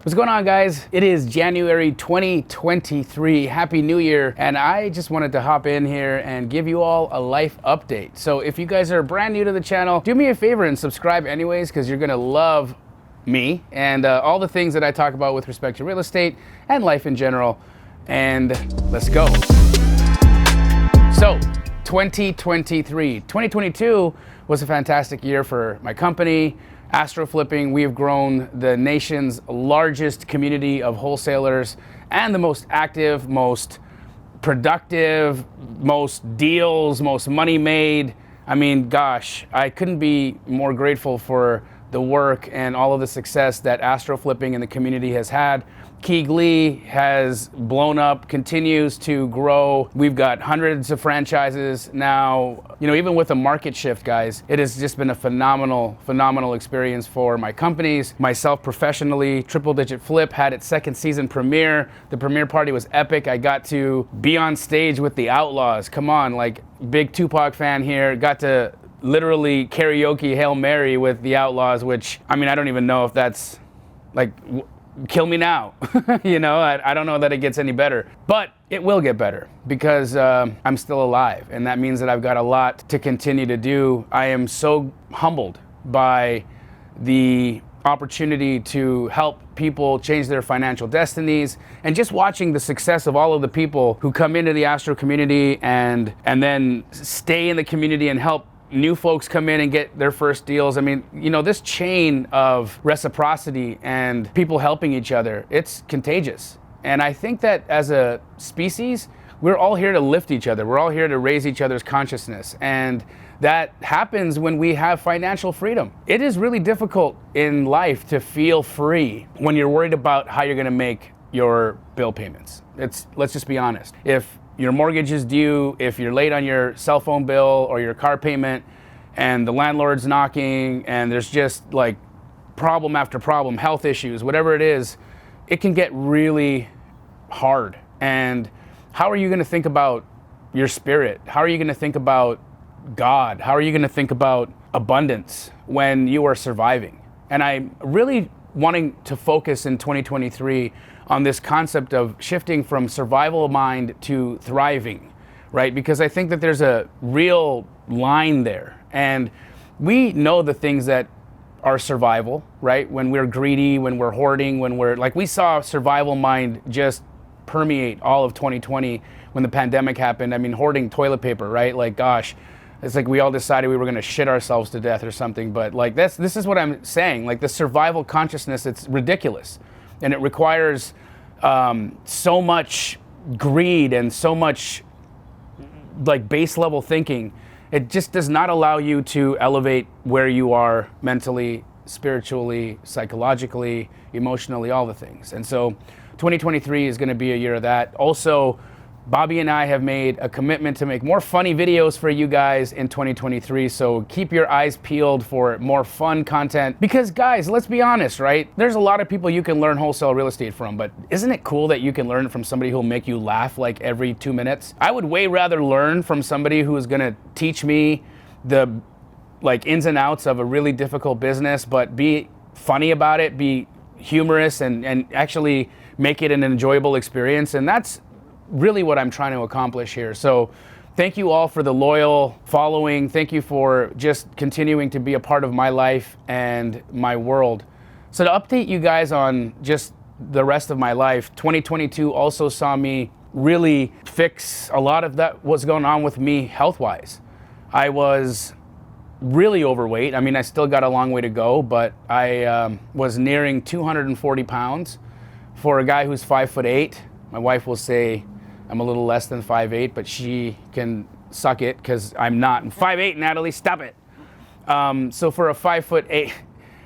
What's going on, guys? It is January 2023. Happy New Year. And I just wanted to hop in here and give you all a life update. So if you guys are brand new to the channel, do me a favor and subscribe anyways, because you're gonna love me and all the things that I talk about with respect to real estate and life in general. And let's go. So 2022 was a fantastic year for my company, Astro Flipping. We have grown the nation's largest community of wholesalers and the most active, most productive, most deals, most money made. I mean, gosh, I couldn't be more grateful for the work and all of the success that Astro Flipping and the community has had. KeyGlee has blown up, continues to grow. We've got hundreds of franchises now. You know, even with the market shift, guys, it has just been a phenomenal experience for my companies, myself professionally. Triple Digit Flip had its second season premiere. The premiere party was epic. I got to be on stage with the Outlaws. Come on, like, big Tupac fan here. Got to literally karaoke Hail Mary with the Outlaws, which, I mean, I don't even know if that's like, kill me now. You know, I don't know that it gets any better, but it will get better because I'm still alive, and that means that I've got a lot to continue to do. I am so humbled by the opportunity to help people change their financial destinies, and just watching the success of all of the people who come into the Astro community and then stay in the community and help new folks come in and get their first deals. I mean, you know, this chain of reciprocity and people helping each other, it's contagious. And I think that as a species, we're all here to lift each other. We're all here to raise each other's consciousness. And that happens when we have financial freedom. It is really difficult in life to feel free when you're worried about how you're gonna make your bill payments. Let's just be honest. If your mortgage is due, if you're late on your cell phone bill or your car payment, and the landlord's knocking, and there's just like problem after problem, health issues, whatever it is, it can get really hard. And how are you gonna think about your spirit? How are you gonna think about God? How are you gonna think about abundance when you are surviving? And I'm really wanting to focus in 2023 on this concept of shifting from survival mind to thriving, right? Because I think that there's a real line there. And we know the things that are survival, right? When we're greedy, when we're hoarding, when we're like, we saw survival mind just permeate all of 2020 when the pandemic happened. I mean, hoarding toilet paper, right? Like, gosh, it's like we all decided we were gonna shit ourselves to death or something. But like, this is what I'm saying. Like, the survival consciousness, it's ridiculous. And it requires so much greed and so much like base level thinking. It just does not allow you to elevate where you are mentally, spiritually, psychologically, emotionally, all the things. And so 2023 is going to be a year of that. Also, Bobby and I have made a commitment to make more funny videos for you guys in 2023, so keep your eyes peeled for more fun content. Because guys, let's be honest, right? There's a lot of people you can learn wholesale real estate from, but isn't it cool that you can learn from somebody who'll make you laugh like every 2 minutes? I would way rather learn from somebody who is gonna teach me the like ins and outs of a really difficult business, but be funny about it, be humorous, and actually make it an enjoyable experience. And that's really what I'm trying to accomplish here. So thank you all for the loyal following. Thank you for just continuing to be a part of my life and my world. So to update you guys on just the rest of my life, 2022 also saw me really fix a lot of that what's going on with me health-wise. I was really overweight. I mean, I still got a long way to go, but I was nearing 240 pounds. For a guy who's 5'8", my wife will say I'm a little less than 5'8", but she can suck it because I'm not. I'm 5'8", Natalie, stop it. So for a 5'8",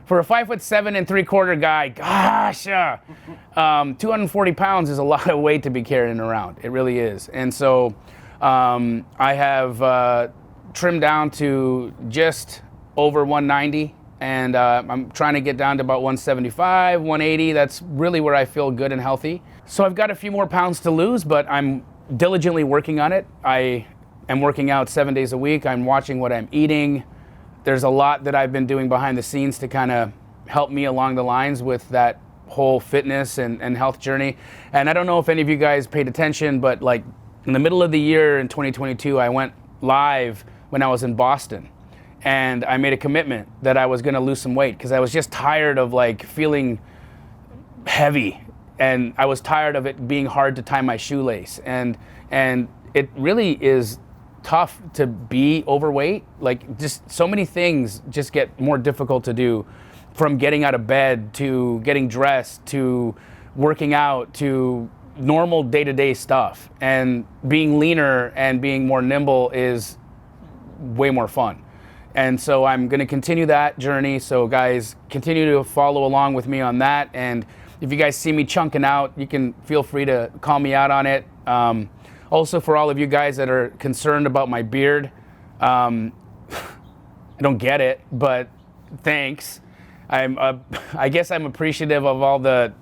for a 5'7" 3/4 guy, gosh, 240 pounds is a lot of weight to be carrying around. It really is. And so I have trimmed down to just over 190, and I'm trying to get down to about 175, 180. That's really where I feel good and healthy. So I've got a few more pounds to lose, but I'm diligently working on it. I am working out 7 days a week. I'm watching what I'm eating. There's a lot that I've been doing behind the scenes to kind of help me along the lines with that whole fitness and health journey. And I don't know if any of you guys paid attention, but like in the middle of the year in 2022, I went live when I was in Boston. And I made a commitment that I was gonna lose some weight because I was just tired of like feeling heavy, and I was tired of it being hard to tie my shoelace. And it really is tough to be overweight. Like just so many things just get more difficult to do, from getting out of bed to getting dressed to working out to normal day-to-day stuff. And being leaner and being more nimble is way more fun. And so I'm going to continue that journey. So guys, continue to follow along with me on that. And if you guys see me chunking out, you can feel free to call me out on it. Also, for all of you guys that are concerned about my beard, I don't get it, but thanks. I guess I'm appreciative of all the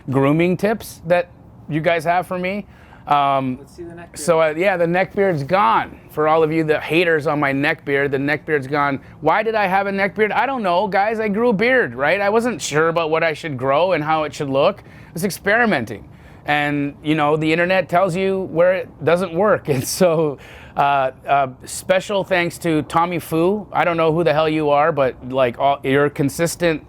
grooming tips that you guys have for me. Let's see the neck beard. So yeah, the neck beard's gone. For all of you the haters on my neck beard, the neck beard's gone. Why did I have a neck beard? I don't know, guys. I grew a beard, right? I wasn't sure about what I should grow and how it should look. I was experimenting. And you know, the internet tells you where it doesn't work. And so special thanks to Tommy Fu. I don't know who the hell you are, but like your consistent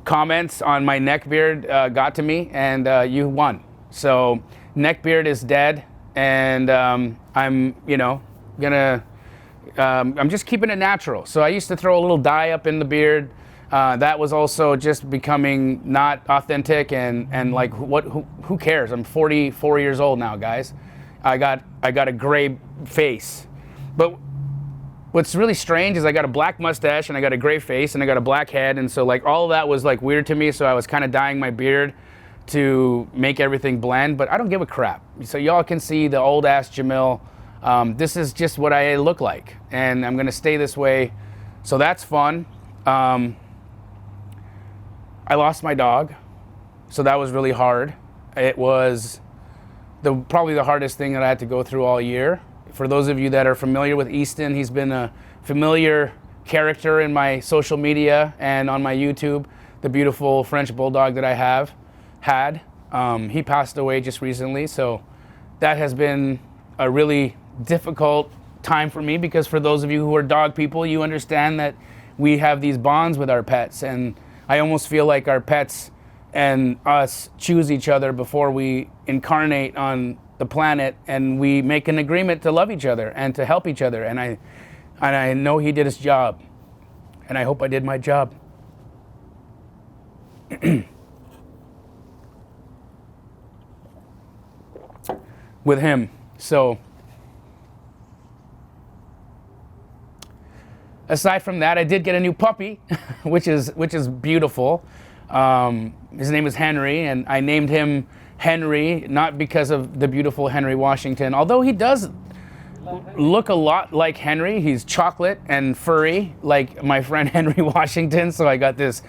comments on my neck beard got to me, and you won. So neck beard is dead, and I'm, you know, I'm just keeping it natural. So I used to throw a little dye up in the beard. That was also just becoming not authentic, and like who cares? I'm 44 years old now, guys. I got a gray face. But what's really strange is I got a black mustache and I got a gray face and I got a black head, and so like all of that was like weird to me, so I was kind of dyeing my beard to make everything blend, but I don't give a crap. So y'all can see the old ass Jamil. This is just what I look like, and I'm gonna stay this way. So that's fun. I lost my dog, so that was really hard. It was probably the hardest thing that I had to go through all year. For those of you that are familiar with Easton, he's been a familiar character in my social media and on my YouTube, the beautiful French bulldog that I had. He passed away just recently, so that has been a really difficult time for me, because for those of you who are dog people, you understand that we have these bonds with our pets, and I almost feel like our pets and us choose each other before we incarnate on the planet, and we make an agreement to love each other and to help each other. And I know he did his job, and I hope I did my job. With him. So aside from that, I did get a new puppy, which is beautiful. His name is Henry, and I named him Henry not because of the beautiful Henry Washington, although he does look a lot like Henry. He's chocolate and furry like my friend Henry Washington, so I got this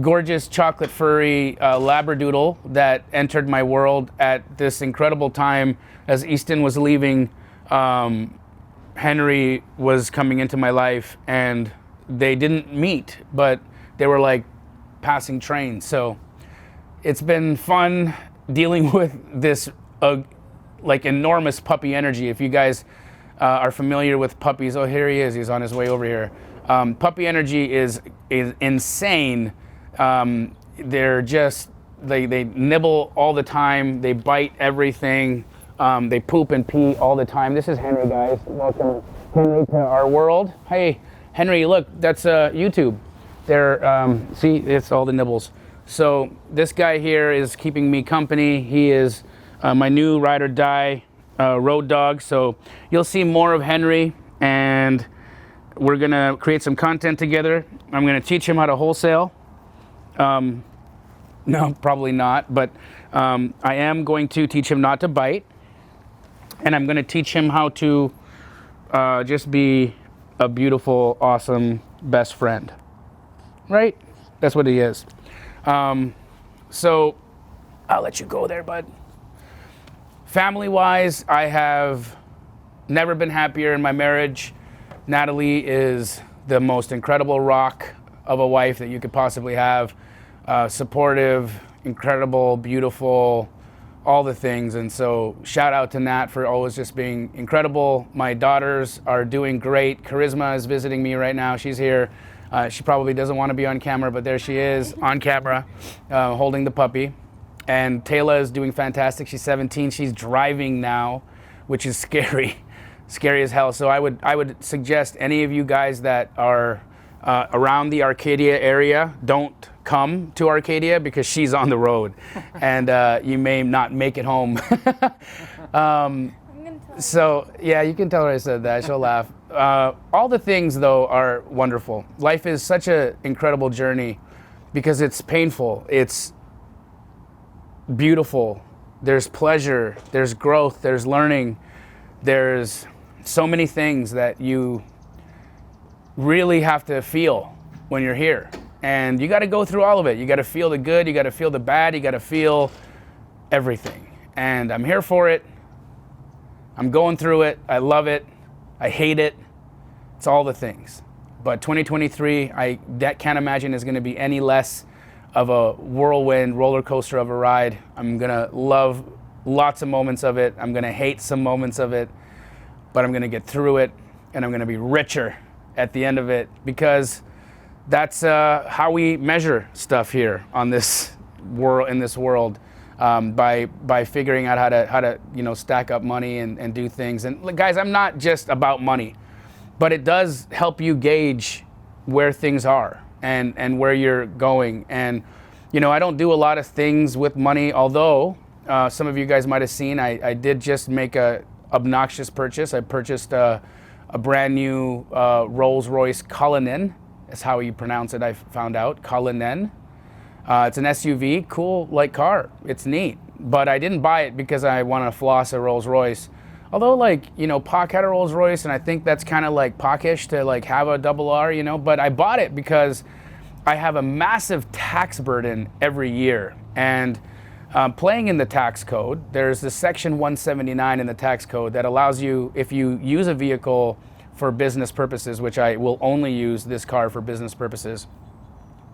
gorgeous chocolate furry labradoodle that entered my world at this incredible time as Easton was leaving. Henry was coming into my life, and they didn't meet, but they were like passing trains. So it's been fun dealing with this like enormous puppy energy. If you guys are familiar with puppies, oh, here he is, he's on his way over here. Puppy energy is insane. They're just, they nibble all the time, they bite everything, they poop and pee all the time. This is Henry, guys. Welcome, Henry, to our world. Hey, Henry, look, that's YouTube. There, see, it's all the nibbles. So this guy here is keeping me company. He is my new ride or die road dog. So you'll see more of Henry, and we're gonna create some content together. I'm gonna teach him how to wholesale. No, probably not, but I am going to teach him not to bite, and I'm gonna teach him how to just be a beautiful, awesome best friend. Right? That's what he is. So I'll let you go there, bud. Family-wise, I have never been happier in my marriage. Natalie is the most incredible rock of a wife that you could possibly have. supportive, incredible, beautiful, all the things. And so shout out to Nat for always just being incredible. My daughters are doing great. Charisma is visiting me right now. She's here. She probably doesn't want to be on camera, but there she is on camera, holding the puppy. And Taylor is doing fantastic. She's 17. She's driving now, which is scary, scary as hell. So I would suggest any of you guys that are around the Arcadia area, don't come to Arcadia because she's on the road, and you may not make it home. So yeah, you can tell her I said that. She'll laugh. All the things though are wonderful. Life is such an incredible journey because it's painful. It's beautiful. There's pleasure. There's growth. There's learning. There's so many things that you really have to feel when you're here. And you got to go through all of it. You got to feel the good. You got to feel the bad. You got to feel everything. And I'm here for it. I'm going through it. I love it. I hate it. It's all the things. But 2023, I can't imagine is going to be any less of a whirlwind roller coaster of a ride. I'm going to love lots of moments of it. I'm going to hate some moments of it. But I'm going to get through it. And I'm going to be richer at the end of it, because that's how we measure stuff here on this world, in this world, by figuring out how to stack up money and do things. And guys, I'm not just about money, but it does help you gauge where things are and where you're going. And I don't do a lot of things with money, although some of you guys might have seen I did just make a obnoxious purchase. I purchased a brand new Rolls-Royce Cullinan. That's how you pronounce it, I found out. Cullinan. It's an SUV, cool like car. It's neat. But I didn't buy it because I want to floss a Rolls-Royce. Although Pac had a Rolls-Royce, and I think that's kind of like Pac-ish to have a double R, But I bought it because I have a massive tax burden every year. And playing in the tax code, there's the section 179 in the tax code that allows you, if you use a vehicle for business purposes, which I will only use this car for business purposes,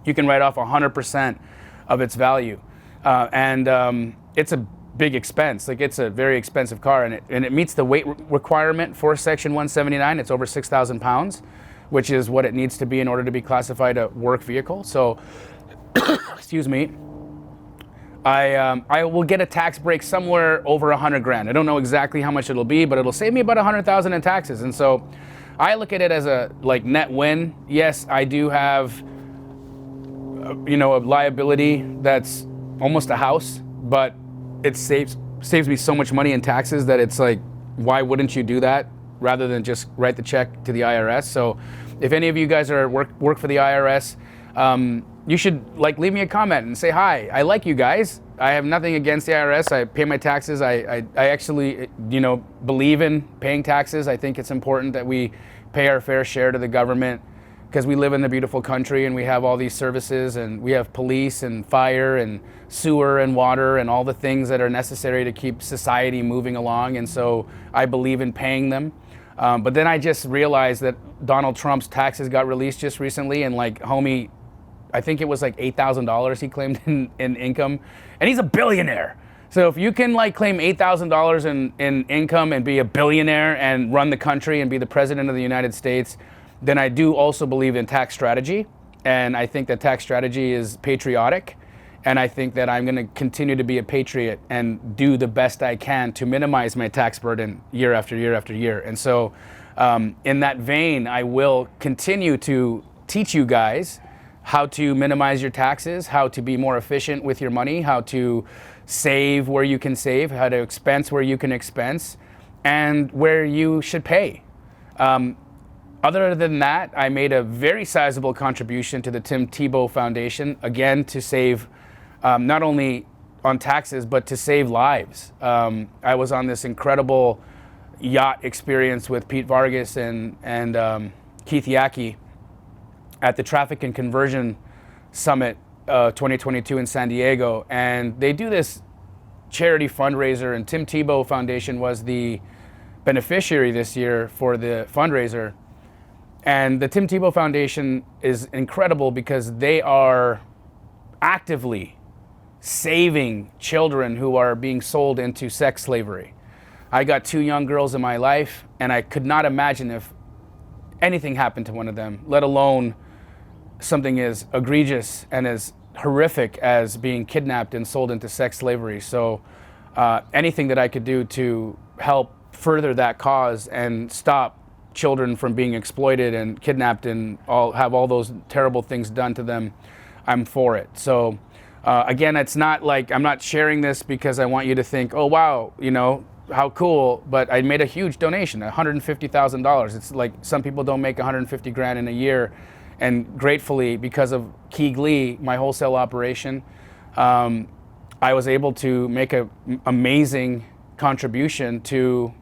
you can write off 100% of its value. And it's a big expense. It's a very expensive car, and it meets the weight requirement for section 179. It's over 6,000 pounds, which is what it needs to be in order to be classified a work vehicle. So, excuse me, I will get a tax break somewhere over 100 grand. I don't know exactly how much it'll be, but it'll save me about 100,000 in taxes. And so I look at it as a net win. Yes, I do have a liability that's almost a house, but it saves me so much money in taxes that it's why wouldn't you do that rather than just write the check to the IRS? So if any of you guys are work for the IRS, you should leave me a comment and say hi. I like you guys. I have nothing against the IRS. I pay my taxes. I actually believe in paying taxes. I think it's important that we pay our fair share to the government, because we live in the beautiful country and we have all these services, and we have police and fire and sewer and water and all the things that are necessary to keep society moving along. And so I believe in paying them. But then I just realized that Donald Trump's taxes got released just recently, and homie, I think it was $8,000 he claimed in income, and he's a billionaire. So if you can claim $8,000 in income and be a billionaire and run the country and be the president of the United States, then I do also believe in tax strategy. And I think that tax strategy is patriotic. And I think that I'm going to continue to be a patriot and do the best I can to minimize my tax burden year after year after year. And so in that vein, I will continue to teach you guys how to minimize your taxes, how to be more efficient with your money, how to save where you can save, how to expense where you can expense, and where you should pay. Other than that, I made a very sizable contribution to the Tim Tebow Foundation, again, to save not only on taxes, but to save lives. I was on this incredible yacht experience with Pete Vargas and Keith Yackey at the Traffic and Conversion Summit 2022 in San Diego. And they do this charity fundraiser, and Tim Tebow Foundation was the beneficiary this year for the fundraiser. And the Tim Tebow Foundation is incredible because they are actively saving children who are being sold into sex slavery. I got 2 young girls in my life, and I could not imagine if anything happened to one of them, let alone something as egregious and as horrific as being kidnapped and sold into sex slavery. So anything that I could do to help further that cause and stop children from being exploited and kidnapped and have all those terrible things done to them, I'm for it. So again, it's not like I'm not sharing this because I want you to think, oh wow, you know, how cool, but I made a huge donation, $150,000. It's like some people don't make 150 grand in a year. And gratefully, because of KeyGlee, my wholesale operation, I was able to make an amazing contribution to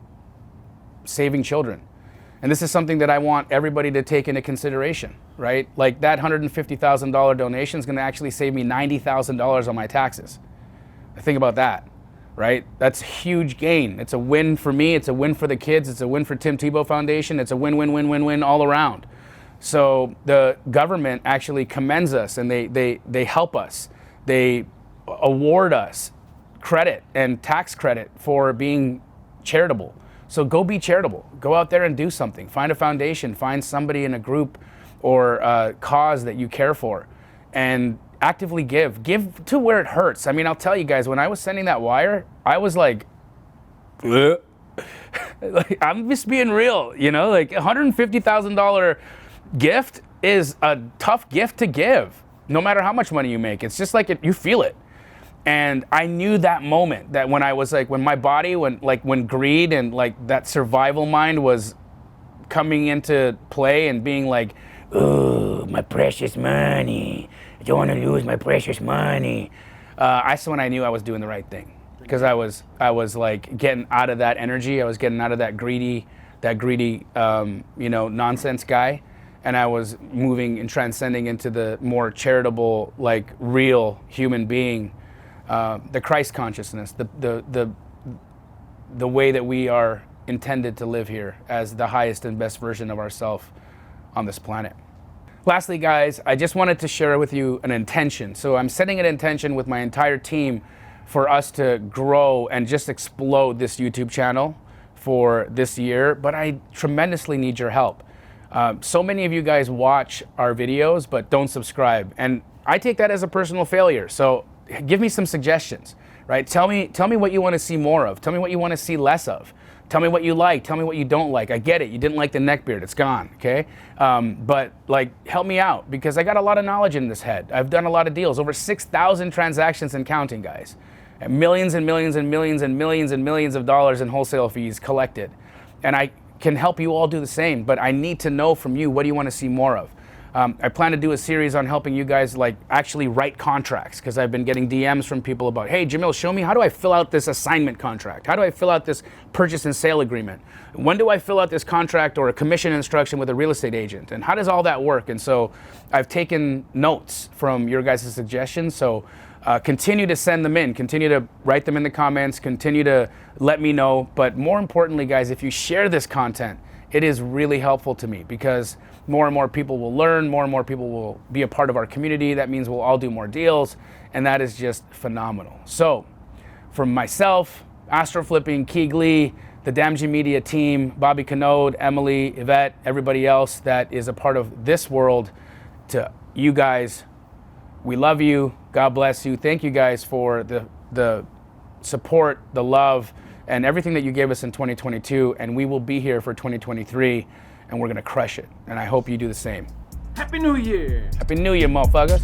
saving children. And this is something that I want everybody to take into consideration, right? Like that $150,000 donation is going to actually save me $90,000 on my taxes. Think about that, right? That's a huge gain. It's a win for me. It's a win for the kids. It's a win for Tim Tebow Foundation. It's a win, win, win, win, win all around. So the government actually commends us, and they help us. They award us credit and tax credit for being charitable. So go be charitable. Go out there and do something. Find a foundation. Find somebody in a group or a cause that you care for, and actively give. Give to where it hurts. I mean, I'll tell you guys, when I was sending that wire, I was like, like I'm just being real, you know, like $150,000 gift is a tough gift to give, no matter how much money you make. It's just like you feel it. And I knew that moment, that when I was like, when my body, when greed and like that survival mind was coming into play and being like, oh, my precious money, I don't want to lose my precious money. That's when I knew I was doing the right thing, because I was like getting out of that energy. I was getting out of that greedy, you know, nonsense guy. And I was moving and transcending into the more charitable, like real human being, the Christ consciousness, the way that we are intended to live here as the highest and best version of ourselves on this planet. Lastly, guys, I just wanted to share with you an intention. So I'm setting an intention with my entire team for us to grow and just explode this YouTube channel for this year, but I tremendously need your help. So many of you guys watch our videos but don't subscribe, and I take that as a personal failure. So give me some suggestions, right? Tell me what you want to see more of. Tell me what you want to see less of. Tell me what you like. Tell me what you don't like. I get it. You didn't like the neckbeard. It's gone, okay? But like, help me out, because I got a lot of knowledge in this head. I've done a lot of deals, over 6,000 transactions and counting, guys. And millions and millions and millions and millions and millions of dollars in wholesale fees collected. And I can help you all do the same, but I need to know from you, what do you want to see more of? I plan to do a series on helping you guys like actually write contracts, because I've been getting DMs from people about, hey, Jamil, show me, how do I fill out this assignment contract? How do I fill out this purchase and sale agreement? When do I fill out this contract or a commission instruction with a real estate agent? And how does all that work? And so I've taken notes from your guys' suggestions. So continue to send them in, continue to write them in the comments, continue to let me know. But more importantly, guys, if you share this content, it is really helpful to me, because more and more people will learn, more and more people will be a part of our community. That means we'll all do more deals, and that is just phenomenal. So from myself, Astro Flipping, KeyGlee, the Damji Media team, Bobby Canode, Emily, Yvette, everybody else that is a part of this world, to you guys, we love you. God bless you. Thank you guys for the support, the love, and everything that you gave us in 2022, and we will be here for 2023, and we're gonna crush it. And I hope you do the same. Happy New Year! Happy New Year, motherfuckers.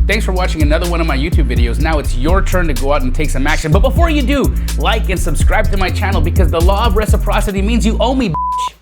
Thanks for watching another one of my YouTube videos. Now it's your turn to go out and take some action. But before you do, like and subscribe to my channel, because the law of reciprocity means you owe me, bitch.